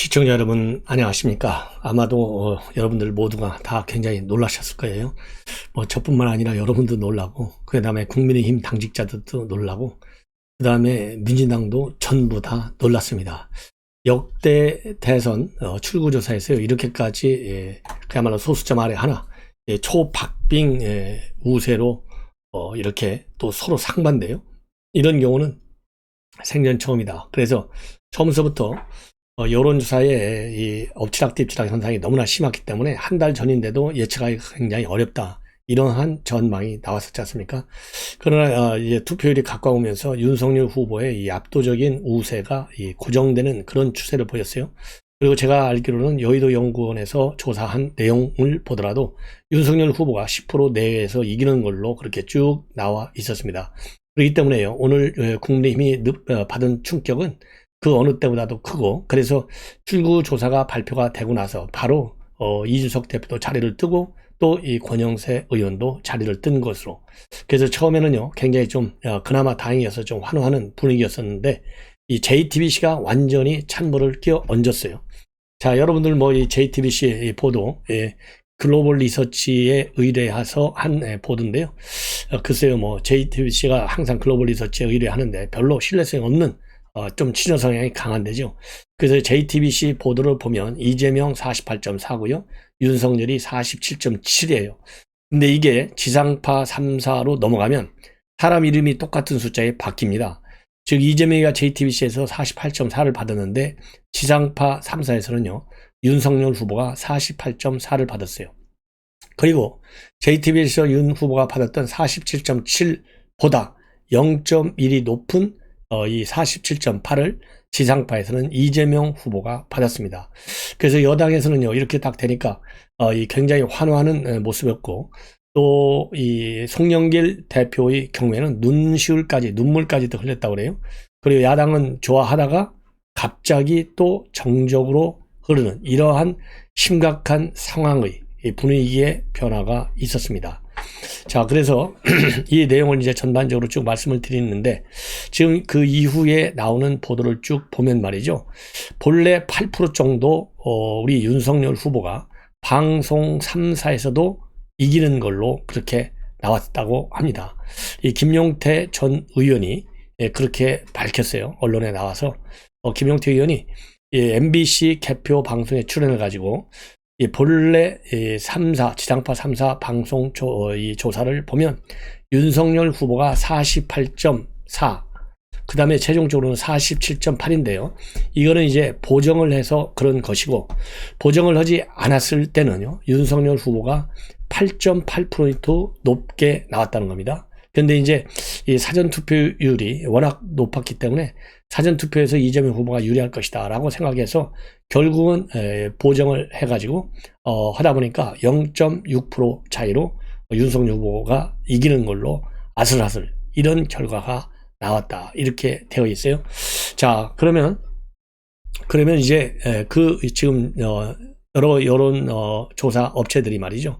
시청자 여러분 안녕하십니까. 아마도 여러분들 모두가 다 굉장히 놀라셨을 거예요. 저뿐만 아니라 여러분도 놀라고, 그 다음에 국민의힘 당직자들도 놀라고, 그 다음에 민진당도 전부 다 놀랐습니다. 역대 대선 출구조사에서요, 이렇게까지 그야말로 소수점 아래 하나, 초박빙 우세로 이렇게 또 서로 상반돼요. 이런 경우는 생전 처음이다. 그래서 처음서부터 여론조사의 이 엎치락뒤치락 현상이 너무나 심했기 때문에 한 달 전인데도 예측하기 굉장히 어렵다, 이러한 전망이 나왔었지 않습니까? 그러나 이제 투표율이 가까우면서 윤석열 후보의 이 압도적인 우세가 고정되는 그런 추세를 보였어요. 그리고 제가 알기로는 여의도 연구원에서 조사한 내용을 보더라도 윤석열 후보가 10% 내외에서 이기는 걸로 그렇게 쭉 나와 있었습니다. 그렇기 때문에요, 오늘 국민의힘이 받은 충격은 그 어느 때보다도 크고, 그래서 출구조사가 발표가 되고 나서 바로 이준석 대표도 자리를 뜨고, 또 이 권영세 의원도 자리를 뜬 것으로, 그래서 처음에는요 굉장히 좀 그나마 다행이어서 좀 환호하는 분위기였었는데, 이 JTBC가 완전히 찬물을 끼워 얹었어요. 자, 여러분들 이 JTBC 보도, 글로벌 리서치에 의뢰해서 한 보도인데요. 글쎄요, JTBC가 항상 글로벌 리서치에 의뢰하는데 별로 신뢰성이 없는, 좀 친여 성향이 강한 데죠. 그래서 JTBC 보도를 보면 이재명 48.4고요. 윤석열이 47.7이에요. 근데 이게 지상파 3사로 넘어가면 사람 이름이 똑같은 숫자에 바뀝니다. 즉 이재명이가 JTBC에서 48.4를 받았는데 지상파 3사에서는요, 윤석열 후보가 48.4를 받았어요. 그리고 JTBC에서 윤 후보가 받았던 47.7보다 0.1이 높은 이 47.8을 지상파에서는 이재명 후보가 받았습니다. 그래서 여당에서는요, 이렇게 딱 되니까 이 굉장히 환호하는 모습이었고, 또 이 송영길 대표의 경우에는 눈물까지도 흘렸다고 그래요. 그리고 야당은 좋아하다가 갑자기 또 정적으로 흐르는 이러한 심각한 상황의 분위기의 변화가 있었습니다. 자, 그래서 이 내용을 이제 전반적으로 쭉 말씀을 드리는데, 지금 그 이후에 나오는 보도를 쭉 보면 말이죠, 본래 8% 정도 우리 윤석열 후보가 방송 3사에서도 이기는 걸로 그렇게 나왔다고 합니다. 이 김용태 전 의원이 그렇게 밝혔어요. 언론에 나와서 김용태 의원이 MBC 개표 방송에 출연을 가지고 본래 3사, 지상파 3사 방송 조사를 보면 윤석열 후보가 48.4, 그 다음에 최종적으로는 47.8인데요. 이거는 이제 보정을 해서 그런 것이고, 보정을 하지 않았을 때는요, 윤석열 후보가 8.8% 높게 나왔다는 겁니다. 근데 이제 이 사전투표율이 워낙 높았기 때문에 사전투표에서 이재명 후보가 유리할 것이다 라고 생각해서 결국은 보정을 해가지고 하다 보니까 0.6% 차이로 윤석열 후보가 이기는 걸로 아슬아슬 이런 결과가 나왔다, 이렇게 되어 있어요. 자, 그러면 이제 지금 여러 여론 조사 업체들이 말이죠,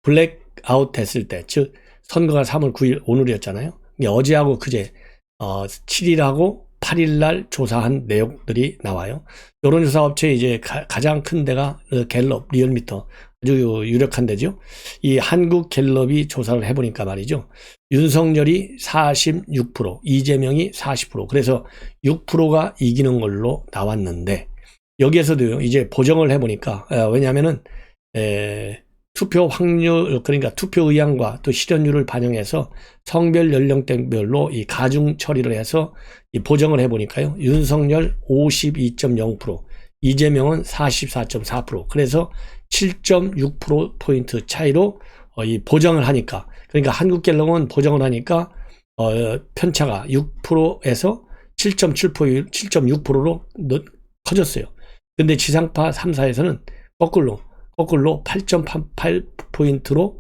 블랙아웃 됐을 때, 즉 선거가 3월 9일 오늘이었잖아요. 어제하고 그제 7일하고 8일날 조사한 내용들이 나와요. 여론조사 업체 이제 가장 큰 데가 갤럽, 리얼미터, 아주 유력한 데죠. 이 한국 갤럽이 조사를 해보니까 말이죠, 윤석열이 46%, 이재명이 40%, 그래서 6%가 이기는 걸로 나왔는데, 여기에서도요 이제 보정을 해보니까, 왜냐하면은 투표 확률, 그러니까 투표 의향과 또 실현율을 반영해서 성별 연령대별로 이 가중 처리를 해서 이 보정을 해보니까요, 윤석열 52.0%, 이재명은 44.4%, 그래서 7.6%포인트 차이로 이 보정을 하니까, 그러니까 한국갤럽은 보정을 하니까 편차가 6%에서 7.6%로 커졌어요. 근데 지상파 3사에서는 거꾸로 8.8포인트로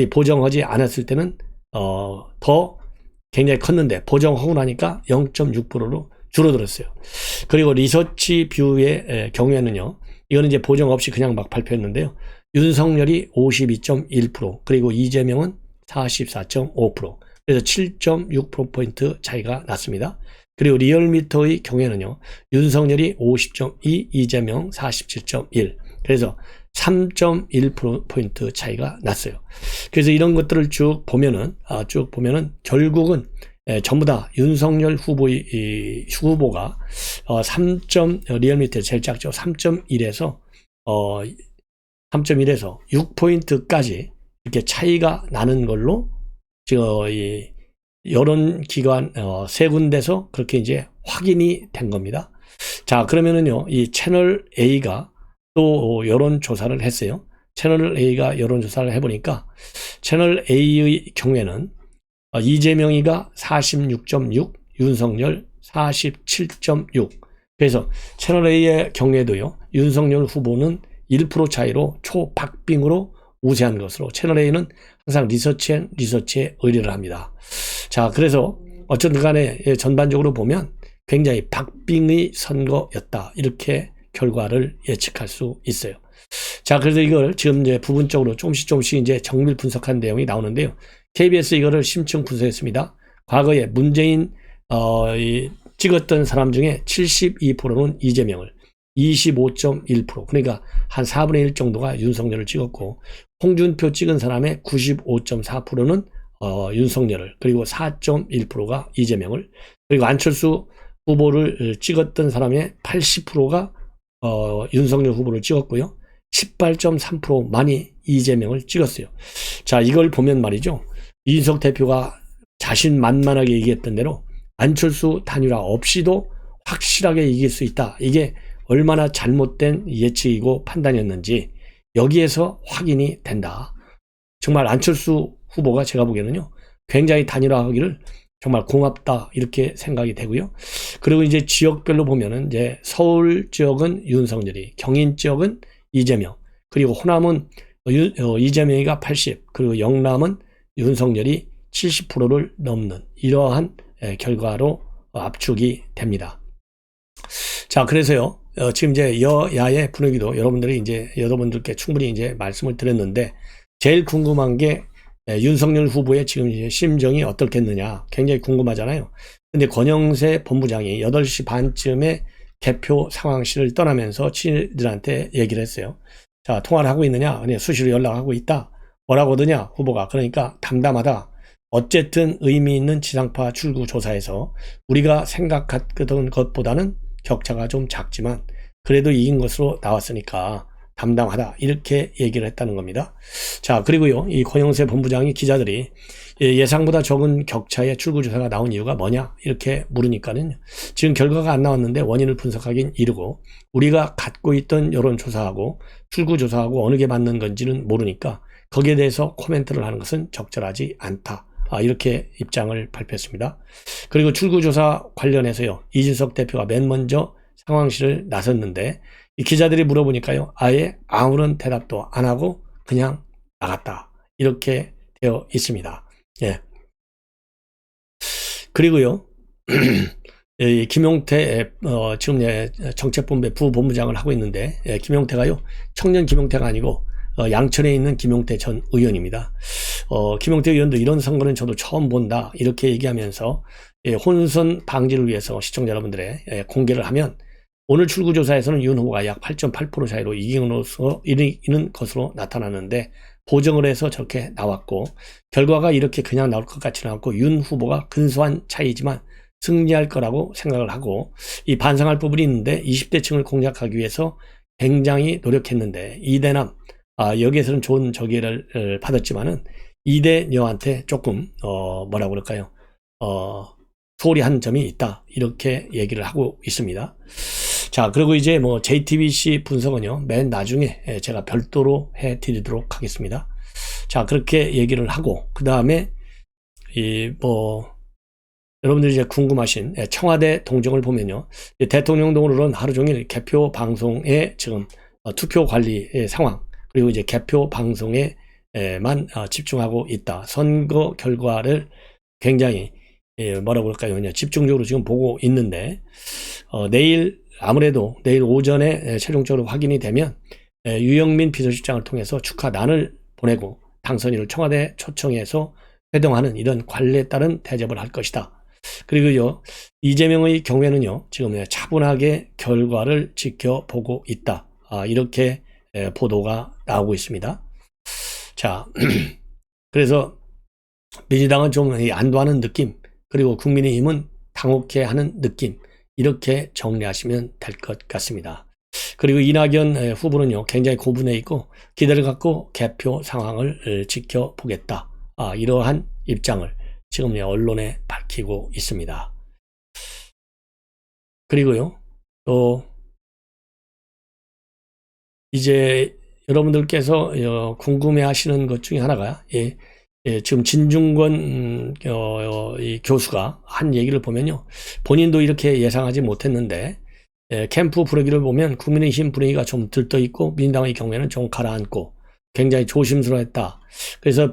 보정하지 않았을 때는 더 굉장히 컸는데, 보정하고 나니까 0.6%로 줄어들었어요. 그리고 리서치 뷰의 경우에는요, 이거는 이제 보정 없이 그냥 막 발표했는데요, 윤석열이 52.1%, 그리고 이재명은 44.5%, 그래서 7.6%포인트 차이가 났습니다. 그리고 리얼미터의 경우에는요, 윤석열이 50.2, 이재명 47.1. 그래서 3.1%포인트 차이가 났어요. 그래서 이런 것들을 쭉 보면은 결국은 전부 다 윤석열 후보가 3.리얼미터 제일 작죠. 3.1에서 6포인트까지 이렇게 차이가 나는 걸로 이 여론기관 세 군데서 그렇게 이제 확인이 된 겁니다. 자, 그러면은요, 이 채널 A가 또 여론조사를 했어요. 채널 A가 여론조사를 해보니까 채널 A의 경우에는 이재명이가 46.6, 윤석열 47.6. 그래서 채널 A의 경우에도요, 윤석열 후보는 1% 차이로 초박빙으로 우세한 것으로 채널 A는 항상 리서치에 의뢰를 합니다. 자, 그래서 어쨌든 간에 전반적으로 보면 굉장히 박빙의 선거였다. 이렇게 결과를 예측할 수 있어요. 자, 그래서 이걸 지금 이제 부분적으로 조금씩 이제 정밀 분석한 내용이 나오는데요. KBS 이거를 심층 분석했습니다. 과거에 문재인 찍었던 사람 중에 72%는 이재명을, 25.1%, 그러니까 한 4분의 1 정도가 윤석열을 찍었고, 홍준표 찍은 사람의 95.4%는 윤석열을, 그리고 4.1%가 이재명을, 그리고 안철수 후보를 찍었던 사람의 80%가 윤석열 후보를 찍었고요. 18.3%만이 이재명을 찍었어요. 자, 이걸 보면 말이죠. 이준석 대표가 자신만만하게 얘기했던 대로 안철수 단일화 없이도 확실하게 이길 수 있다. 이게 얼마나 잘못된 예측이고 판단이었는지 여기에서 확인이 된다. 정말 안철수 후보가 제가 보기에는요, 굉장히 단일화하기를 정말 고맙다 이렇게 생각이 되고요. 그리고 이제 지역별로 보면은 이제 서울 지역은 윤석열이, 경인 지역은 이재명, 그리고 호남은 이재명이가 80, 그리고 영남은 윤석열이 70%를 넘는 이러한 결과로 압축이 됩니다. 자, 그래서요, 지금 이제 여야의 분위기도 여러분들께 충분히 이제 말씀을 드렸는데, 제일 궁금한 게 윤석열 후보의 지금 이제 심정이 어떻겠느냐 굉장히 궁금하잖아요. 근데 권영세 본부장이 8시 반쯤에 개표 상황실을 떠나면서 친구들한테 얘기를 했어요. 자, 통화를 하고 있느냐? 아니, 수시로 연락하고 있다. 뭐라고 하더냐? 후보가. 그러니까 담담하다. 어쨌든 의미 있는 지상파 출구 조사에서 우리가 생각했던 것보다는 격차가 좀 작지만 그래도 이긴 것으로 나왔으니까 담담하다. 이렇게 얘기를 했다는 겁니다. 자, 그리고요, 이 권영세 본부장이 기자들이 예상보다 적은 격차의 출구조사가 나온 이유가 뭐냐? 이렇게 물으니까는 지금 결과가 안 나왔는데 원인을 분석하긴 이르고 우리가 갖고 있던 여론조사하고 출구조사하고 어느 게 맞는 건지는 모르니까 거기에 대해서 코멘트를 하는 것은 적절하지 않다. 이렇게 입장을 발표했습니다. 그리고 출구조사 관련해서요, 이준석 대표가 맨 먼저 상황실을 나섰는데 이 기자들이 물어보니까요, 아예 아무런 대답도 안 하고 그냥 나갔다. 이렇게 되어 있습니다. 예. 그리고요, 김용태, 지금 정책본부의 부본부장을 하고 있는데, 김용태가요, 청년 김용태가 아니고, 양천에 있는 김용태 전 의원입니다. 김용태 의원도 이런 선거는 저도 처음 본다. 이렇게 얘기하면서, 혼선 방지를 위해서 시청자 여러분들의 공개를 하면, 오늘 출구조사에서는 윤 후보가 약 8.8% 차이로 이기는 것으로 나타났는데 보정을 해서 저렇게 나왔고, 결과가 이렇게 그냥 나올 것 같지는 않고 윤 후보가 근소한 차이지만 승리할 거라고 생각을 하고, 이 반성할 부분이 있는데 20대층을 공략하기 위해서 굉장히 노력했는데 이대남, 여기에서는 좋은 저기를 받았지만은 이대녀한테 조금 뭐라고 그럴까요? 소홀히 한 점이 있다. 이렇게 얘기를 하고 있습니다. 자, 그리고 이제 뭐 JTBC 분석은요, 맨 나중에 제가 별도로 해 드리도록 하겠습니다. 자, 그렇게 얘기를 하고, 그 다음에 여러분들이 이제 궁금하신 청와대 동정을 보면요, 대통령동으로는 하루 종일 개표 방송에 지금 투표 관리 상황, 그리고 이제 개표 방송에만 집중하고 있다. 선거 결과를 굉장히 뭐라고 그럴까요? 집중적으로 지금 보고 있는데, 아무래도 내일 오전에 최종적으로 확인이 되면 유영민 비서실장을 통해서 축하단을 보내고 당선인을 청와대 초청해서 회동하는 이런 관례에 따른 대접을 할 것이다. 그리고요, 이재명의 경우에는요, 지금 차분하게 결과를 지켜보고 있다. 이렇게 보도가 나오고 있습니다. 자, 그래서 민주당은 좀 안도하는 느낌, 그리고 국민의힘은 당혹해하는 느낌, 이렇게 정리하시면 될 것 같습니다. 그리고 이낙연 후보는요, 굉장히 고분해 있고 기대를 갖고 개표 상황을 지켜보겠다. 이러한 입장을 지금 언론에 밝히고 있습니다. 그리고요, 또 이제 여러분들께서 궁금해 하시는 것 중에 하나가, 지금 진중권 이 교수가 한 얘기를 보면요, 본인도 이렇게 예상하지 못했는데 캠프 분위기를 보면 국민의힘 분위기가 좀 들떠있고 민주당의 경우에는 좀 가라앉고 굉장히 조심스러웠다. 그래서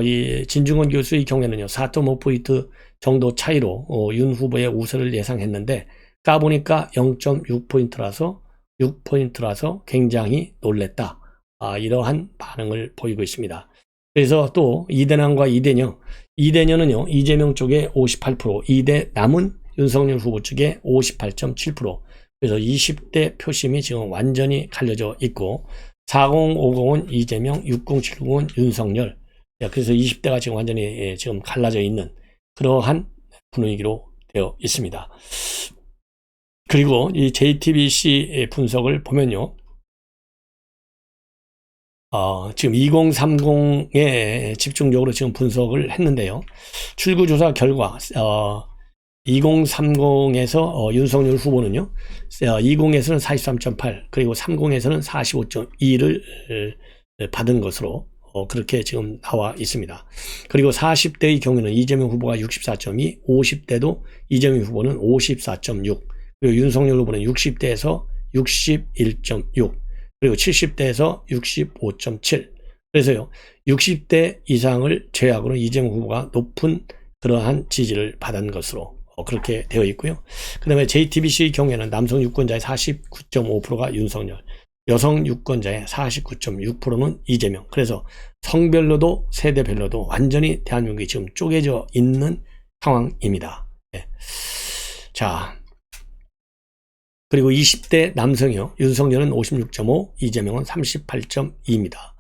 이 진중권 교수의 경우에는요, 4.5포인트 정도 차이로 윤 후보의 우세를 예상했는데 까보니까 0.6포인트라서 6포인트라서 굉장히 놀랬다. 이러한 반응을 보이고 있습니다. 그래서 또 이대남과 이대녀, 이대녀는요, 이재명 쪽에 58%, 이대 남은 윤석열 후보 쪽에 58.7%. 그래서 20대 표심이 지금 완전히 갈려져 있고 4050은 이재명, 6070은 윤석열. 그래서 20대가 지금 완전히 지금 갈라져 있는 그러한 분위기로 되어 있습니다. 그리고 이 JTBC 분석을 보면요, 지금 2030에 집중적으로 지금 분석을 했는데요. 출구조사 결과 2030에서 윤석열 후보는요, 20에서는 43.8, 그리고 30에서는 45.2를 받은 것으로 그렇게 지금 나와 있습니다. 그리고 40대의 경우는 이재명 후보가 64.2, 50대도 이재명 후보는 54.6, 그리고 윤석열 후보는 60대에서 61.6, 그리고 70대에서 65.7. 그래서요, 60대 이상을 제외하고는 이재명 후보가 높은 그러한 지지를 받은 것으로 그렇게 되어 있고요. 그 다음에 JTBC의 경우에는 남성 유권자의 49.5%가 윤석열, 여성 유권자의 49.6%는 이재명. 그래서 성별로도 세대별로도 완전히 대한민국이 지금 쪼개져 있는 상황입니다. 네. 자, 그리고 20대 남성이요, 윤석열은 56.5, 이재명은 38.2입니다.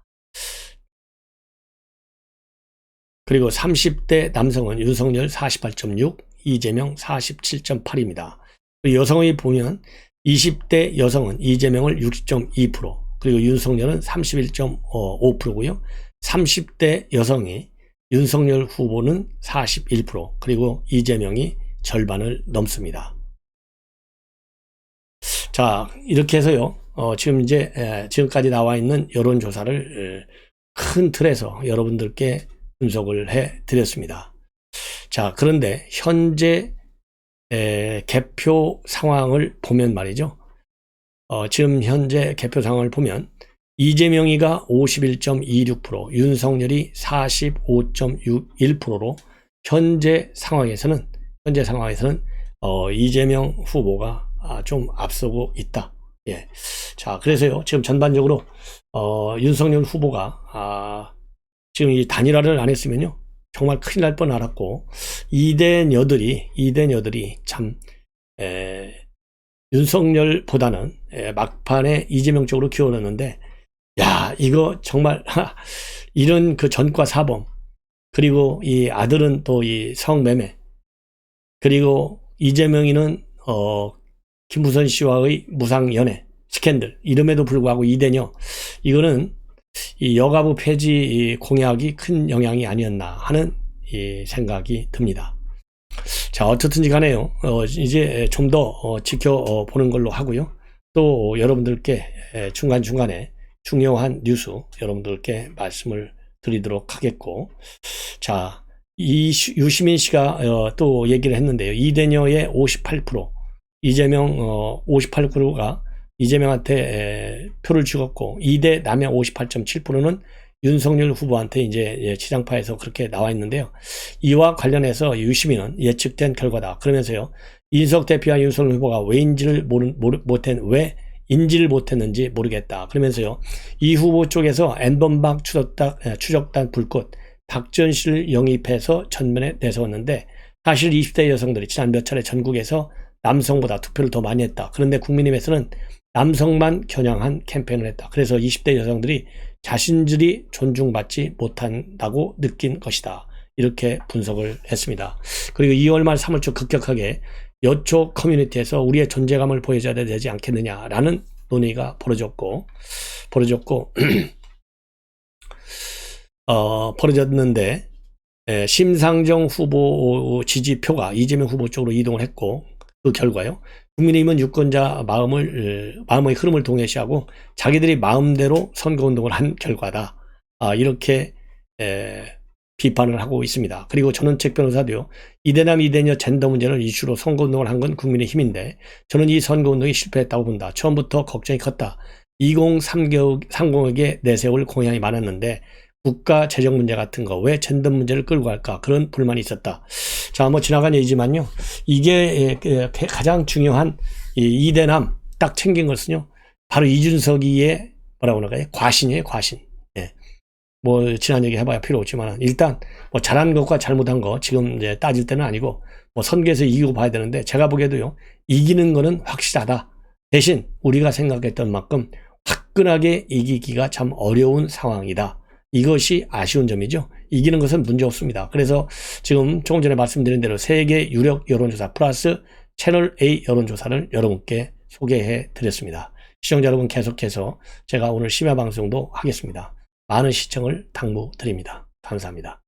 그리고 30대 남성은 윤석열 48.6, 이재명 47.8입니다. 여성의 보면 20대 여성은 이재명을 60.2%, 그리고 윤석열은 31.5%고요. 30대 여성이 윤석열 후보는 41%, 그리고 이재명이 절반을 넘습니다. 자, 이렇게 해서요, 지금 이제 지금까지 나와 있는 여론조사를 큰 틀에서 여러분들께 분석을 해 드렸습니다. 자, 그런데 현재 개표 상황을 보면 말이죠, 지금 현재 개표 상황을 보면 이재명이가 51.26%, 윤석열이 45.61%로 현재 상황에서는 이재명 후보가 좀 앞서고 있다. 예. 자, 그래서요, 지금 전반적으로 윤석열 후보가 지금 이 단일화를 안 했으면요, 정말 큰일 날 뻔 알았고, 이대녀들이 참 윤석열보다는 막판에 이재명 쪽으로 기울었는데, 야, 이거 정말 이런 그 전과 사범, 그리고 이 아들은 또 이 성매매, 그리고 이재명이는 김무선 씨와의 무상연애 스캔들, 이름에도 불구하고 이대녀, 이거는 이 여가부 폐지 공약이 큰 영향이 아니었나 하는 이 생각이 듭니다. 자, 어떻든지 간에요, 이제 좀 더 지켜보는 걸로 하고요. 또 여러분들께 중간중간에 중요한 뉴스 여러분들께 말씀을 드리도록 하겠고, 자, 유시민 씨가 또 얘기를 했는데요. 이대녀의 58%, 이재명 58%가 이재명한테 표를 주었고, 이대 남의 58.7%는 윤석열 후보한테 이제 지상파에서 그렇게 나와 있는데요. 이와 관련해서 유시민은 예측된 결과다. 그러면서요, 이준석 대표와 윤석열 후보가 왜 인지를 못했는지 모르겠다. 그러면서요, 이 후보 쪽에서 N번방 추적단 불꽃 박지원 씨를 영입해서 전면에 내세웠는데 사실 20대 여성들이 지난 몇 차례 전국에서 남성보다 투표를 더 많이 했다. 그런데 국민의힘에서는 남성만 겨냥한 캠페인을 했다. 그래서 20대 여성들이 자신들이 존중받지 못한다고 느낀 것이다. 이렇게 분석을 했습니다. 그리고 2월 말 3월 초 급격하게 여초 커뮤니티에서 우리의 존재감을 보여줘야 되지 않겠느냐라는 논의가 벌어졌는데 심상정 후보 지지표가 이재명 후보 쪽으로 이동을 했고, 그 결과요, 국민의힘은 유권자 마음의 흐름을 동일시하고 자기들이 마음대로 선거운동을 한 결과다. 이렇게 비판을 하고 있습니다. 그리고 전원책 변호사도요, 이대남 이대녀 젠더 문제를 이슈로 선거운동을 한 건 국민의힘인데 저는 이 선거운동이 실패했다고 본다. 처음부터 걱정이 컸다. 2030에게 내세울 공약이 많았는데 국가 재정 문제 같은 거 왜 젠더 문제를 끌고 갈까, 그런 불만이 있었다. 자, 뭐 지나간 얘기지만요, 이게 가장 중요한 이대남 딱 챙긴 것은요, 바로 이준석이의 뭐라고 할까요? 과신이에요, 과신. 뭐 지난 얘기 해봐야 필요 없지만 일단 뭐 잘한 것과 잘못한 거 지금 이제 따질 때는 아니고, 뭐 선거에서 이기고 봐야 되는데 제가 보기에도요, 이기는 거는 확실하다. 대신 우리가 생각했던 만큼 화끈하게 이기기가 참 어려운 상황이다. 이것이 아쉬운 점이죠. 이기는 것은 문제 없습니다. 그래서 지금 조금 전에 말씀드린 대로 세계 유력 여론조사 플러스 채널 A 여론조사를 여러분께 소개해 드렸습니다. 시청자 여러분, 계속해서 제가 오늘 심야 방송도 하겠습니다. 많은 시청을 당부드립니다. 감사합니다.